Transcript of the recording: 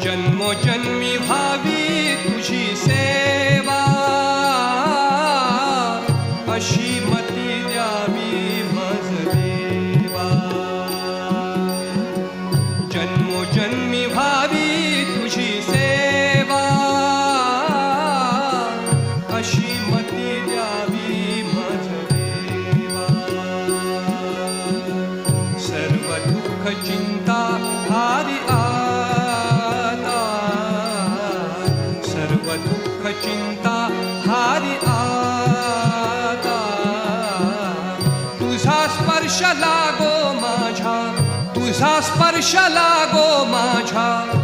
जन्मोजन्मी व्हावी तुझी सेवा, अशी मती द्यावी मज देवा. जन्मोजन्मी व्हावी तुझी सेवा, अशी मती द्यावी मज देवा. सर्व दुःख चिंता हारी आता, सर्व दुःख चिंता हारी आता. तुझा स्पर्श लागो माझ्या, तुझा स्पर्श लागो माझ्या.